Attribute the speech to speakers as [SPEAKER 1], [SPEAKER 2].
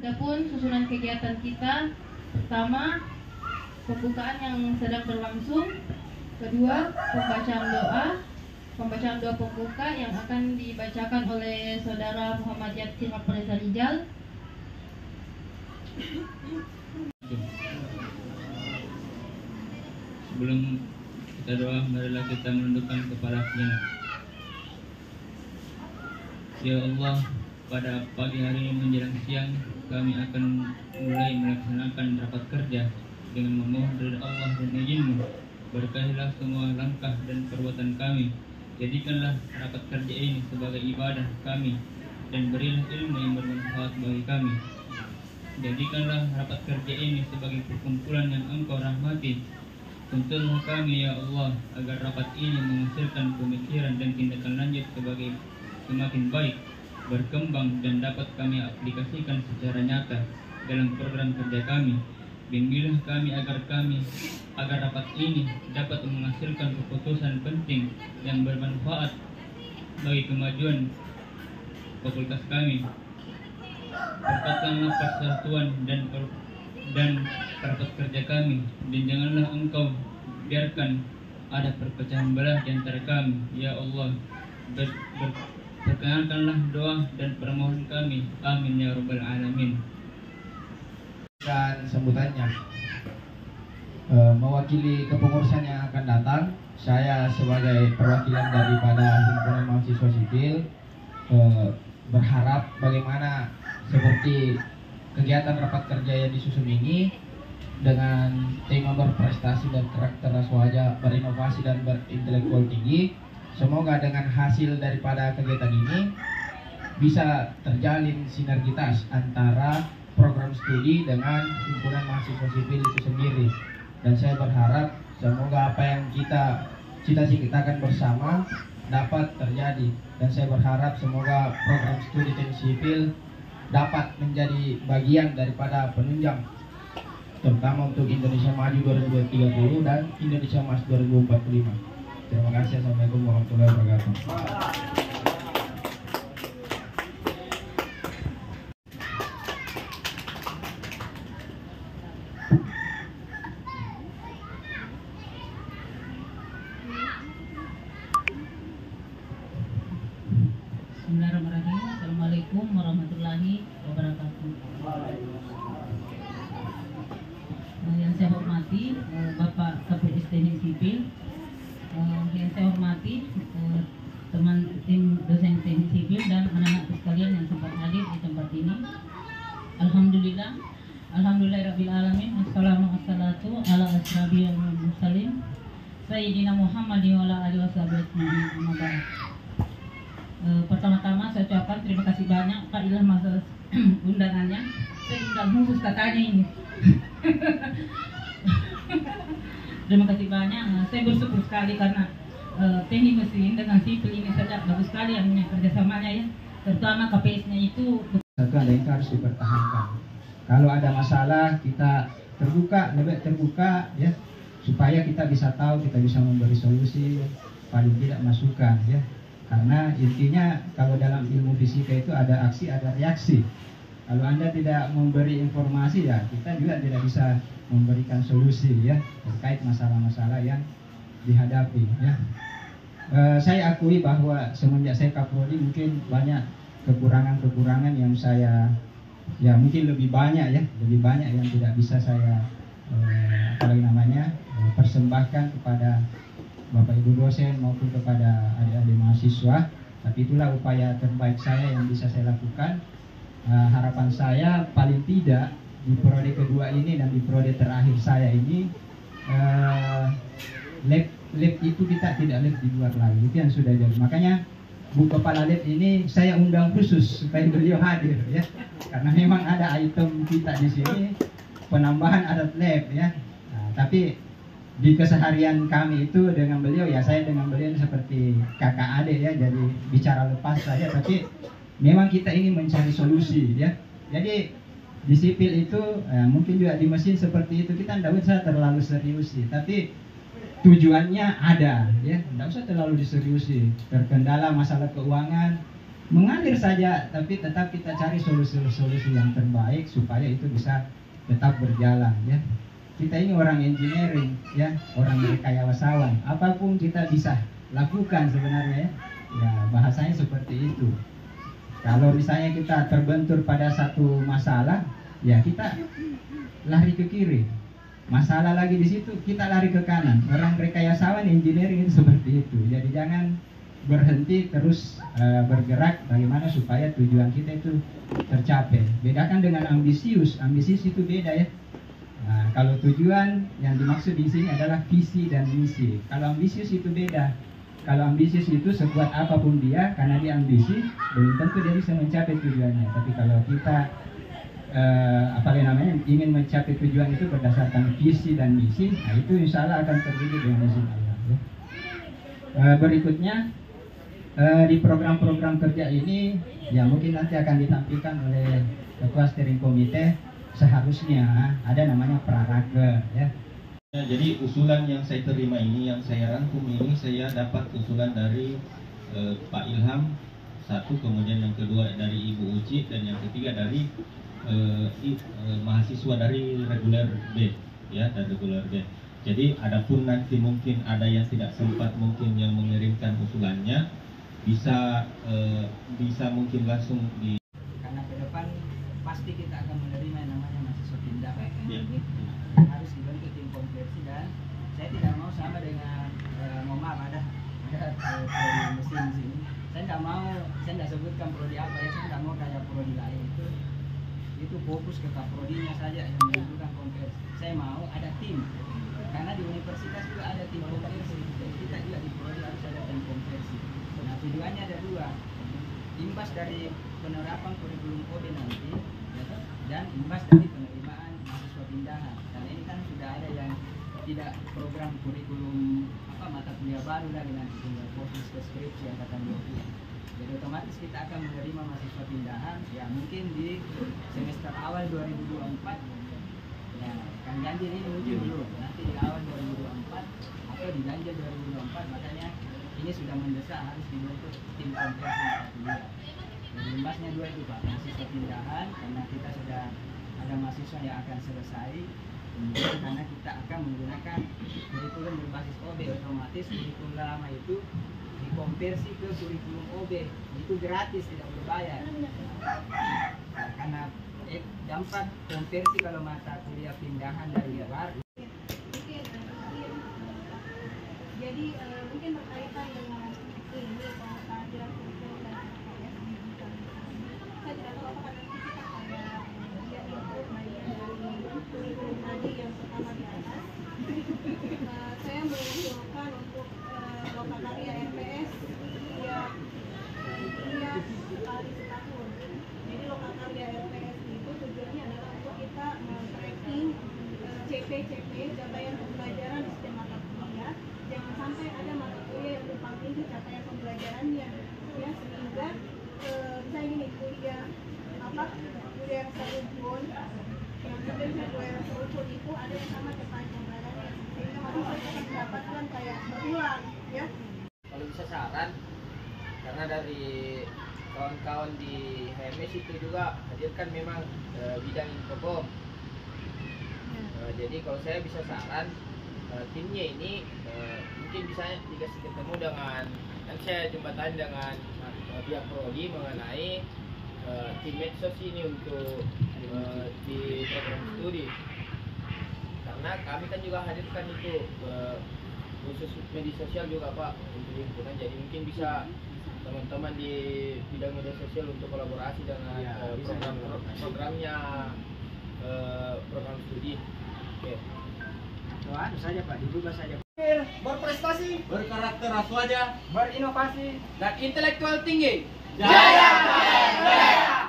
[SPEAKER 1] Adapun susunan kegiatan kita, pertama pembukaan yang sedang berlangsung, kedua pembacaan doa pembuka yang akan dibacakan oleh Saudara Muhammad Yatsir Reza Rijal.
[SPEAKER 2] Sebelum kita doa, marilah kita menundukkan kepala sejenak. Ya Allah, pada pagi hari menjelang siang kami akan mulai melaksanakan rapat kerja dengan memohon dari Allah dan izin-Mu. Berkahilah semua langkah dan perbuatan kami. Jadikanlah rapat kerja ini sebagai ibadah kami dan berilah ilmu yang bermanfaat bagi kami. Jadikanlah rapat kerja ini sebagai perkumpulan yang Engkau rahmati. Tuntunlah kami ya Allah agar rapat ini menghasilkan pemikiran dan tindakan lanjut sebagai semakin baik, berkembang dan dapat kami aplikasikan secara nyata dalam program kerja kami. Bimbinglah kami agar rapat ini dapat menghasilkan keputusan penting yang bermanfaat bagi kemajuan fakultas kami. Berkatkanlah persatuan dan rapat kerja kami, dan janganlah Engkau biarkan ada perpecahan belah di antara kami ya Allah. Perkenankanlah doa dan permohonan kami, amin ya rabbal alamin.
[SPEAKER 3] Dan sambutannya, mewakili kepengurusan yang akan datang, saya sebagai perwakilan daripada himpunan mahasiswa sipil berharap bagaimana seperti kegiatan rapat kerja yang disusun ini dengan tema berprestasi dan karakter wajah, berinovasi dan berintelektual tinggi. Semoga dengan hasil daripada kegiatan ini bisa terjalin sinergitas antara program studi dengan himpunan mahasiswa sipil itu sendiri. Dan saya berharap semoga apa yang kita cita-citakan bersama dapat terjadi. Dan saya berharap semoga program studi teknik sipil dapat menjadi bagian daripada penunjang terutama untuk Indonesia Maju 2030 dan Indonesia Emas 2045. Terima kasih. Assalamualaikum warahmatullahi wabarakatuh.
[SPEAKER 4] Bismillahirrahmanirrahim. Assalamualaikum warahmatullahi wabarakatuh. Yang saya hormati Bapak KPS Teknik Sipil, yang saya hormati teman tim dosen teknik sipil dan anak-anak sekalian yang sempat hadir di tempat ini. Alhamdulillahirabbil alamin. Wassalatu ala asrabiyal mursalin sayyidina Muhammadin wa ala alihi wasallam. Pertama-tama saya ucapkan terima kasih banyak Pak Ilham atas undangannya. Saya undang khusus katanya ini. Terima kasih banyak. Saya bersyukur sekali karena teknik mesin dengan sipil ini saja bagus sekali yang kerjasamanya ya. Terutama KPS-nya itu.
[SPEAKER 3] Satu ada yang harus dipertahankan. Kalau ada masalah kita lebih terbuka ya, supaya kita bisa tahu, kita bisa memberi solusi, paling tidak masukan ya. Karena intinya kalau dalam ilmu fisika itu ada aksi, ada reaksi. Kalau Anda tidak memberi informasi ya kita juga tidak bisa memberikan solusi ya terkait masalah-masalah yang dihadapi ya. Saya akui bahwa semenjak saya Kaprodi mungkin banyak kekurangan-kekurangan yang saya ya mungkin lebih banyak yang tidak bisa saya persembahkan kepada Bapak Ibu dosen maupun kepada adik-adik mahasiswa. Tapi itulah upaya terbaik saya yang bisa saya lakukan. Harapan saya paling tidak di periode kedua ini dan di periode terakhir saya ini lab itu kita tidak lab di luar lagi, itu yang sudah jadi. Makanya Bu Kepala Lab ini saya undang khusus supaya beliau hadir ya, karena memang ada item kita di sini penambahan adat lab ya. Tapi di keseharian kami itu dengan beliau ya, saya dengan beliau seperti kakak adik ya, jadi bicara lepas saja. Tapi memang kita ini mencari solusi ya. Jadi di sipil itu mungkin juga di mesin seperti itu kita tidak usah terlalu seriusi, tapi tujuannya ada ya, tidak usah terlalu diseriusi. Terkendala masalah keuangan
[SPEAKER 5] mengalir saja, tapi tetap kita cari solusi-solusi yang terbaik supaya itu bisa tetap berjalan ya. Kita ini orang engineering ya, orang rekayasa, apapun kita bisa lakukan sebenarnya ya. Ya bahasanya seperti itu. Kalau misalnya kita terbentur pada satu masalah, ya kita lari ke kiri. Masalah lagi di situ, kita lari ke kanan. Orang rekayasawan engineering itu seperti itu. Jadi jangan berhenti, terus bergerak bagaimana supaya tujuan kita itu tercapai. Bedakan dengan ambisius. Ambisius itu beda ya. Nah, kalau tujuan yang dimaksud di sini adalah visi dan misi. Kalau ambisius itu beda. Kalau ambisius itu sekuat apapun dia, karena dia ambisi, belum tentu dia bisa mencapai tujuannya. Tapi kalau kita ingin mencapai tujuan itu berdasarkan visi dan misi, nah itu insya Allah akan terwujud dengan izin Allah. Ya. Berikutnya di program-program kerja ini, ya mungkin nanti akan ditampilkan oleh Ketua Steering Komite. Seharusnya ada namanya praraga ya.
[SPEAKER 6] Jadi usulan yang saya terima ini, yang saya rangkum ini, saya dapat usulan dari Pak Ilham satu, kemudian yang kedua dari Ibu Uci, dan yang ketiga dari mahasiswa dari reguler B ya, dari reguler B. Jadi adapun nanti mungkin ada yang tidak sempat mungkin yang mengirimkan usulannya, bisa mungkin langsung di,
[SPEAKER 3] karena ke depan pasti kita akan menerima yang namanya mahasiswa pindah
[SPEAKER 6] ya.
[SPEAKER 3] Harus dibentuk tim konversi, dan saya tidak mau sama dengan mohon maaf ada prodi mesin di sini. Saya tidak sebutkan prodi apa ya, saya tidak mau kayak prodi lain itu fokus ke kaprodinya saja yang menentukan konversi. Saya mau ada tim, karena di universitas juga ada tim konversi, jadi kita juga di prodi harus ada tim konversi. Nah tujuannya ada dua, imbas dari penerapan kurikulum OB nanti dan imbas dari penerimaan mahasiswa pindahan. Karena ini kan sudah ada yang tidak program kurikulum mata kuliah baru lagi, nanti tinggal fokus ke skripsi angkatan 20. Jadi otomatis kita akan menerima mahasiswa pindahan ya mungkin di semester awal 2024. Ya kan ganjil ini muncul dulu, nanti di awal 2024 atau di ganjil 2024, makanya ini sudah mendesak harus dibentuk tim konversi mata kuliah. Dan imbasnya dua itu Pak, mahasiswa pindahan karena kita sudah ada mahasiswa yang akan selesai, kemudian karena kita akan menggunakan kurikulum berbasis OB, otomatis kurikulum lama itu dikonversi ke kurikulum OB, itu gratis, tidak berbayar. Nah, karena dampak konversi kalau mata kuliah pindahan dari luar.
[SPEAKER 7] Jadi mungkin berkaitan dengan ini pengetahuan kurikulum dan saya tidak tahu apakah nanti kita kayak dia ikut bagian dari kurikulum tadi yang pertama di atas. Saya mengusulkan untuk lokakarya RPS ya sekali setahun. Jadi lokakarya RPS itu tujuannya adalah untuk kita tracking CP capaian pembelajaran di setiap mata kuliah. Jangan sampai ada mata kuliah yang tumpang tindih capaian pembelajarannya ya, sehingga bisa ini kuliah rasa rumpun yang kemudian kuliah rasa rumpun itu ada yang sama capaian pembelajarannya, sehingga mahasiswa akan mendapatkan kayak berulang ya.
[SPEAKER 3] Kalau bisa saran, karena dari kawan-kawan di HMS itu juga hadirkan memang bidang infocom. Jadi kalau saya bisa saran, timnya ini mungkin bisa dikasih ketemu dengan, kan saya jembatani dengan pihak prodi mengenai tim medsos ini untuk di program studi. Karena kami kan juga hadirkan itu khusus media sosial juga Pak untuk lingkungan, jadi mungkin bisa teman-teman di bidang media sosial untuk kolaborasi dengan programnya program studi. Oke. Itu saja Pak, dibuka saja. Berprestasi, berkarakter aswaja, berinovasi, dan intelektual tinggi. Jaya!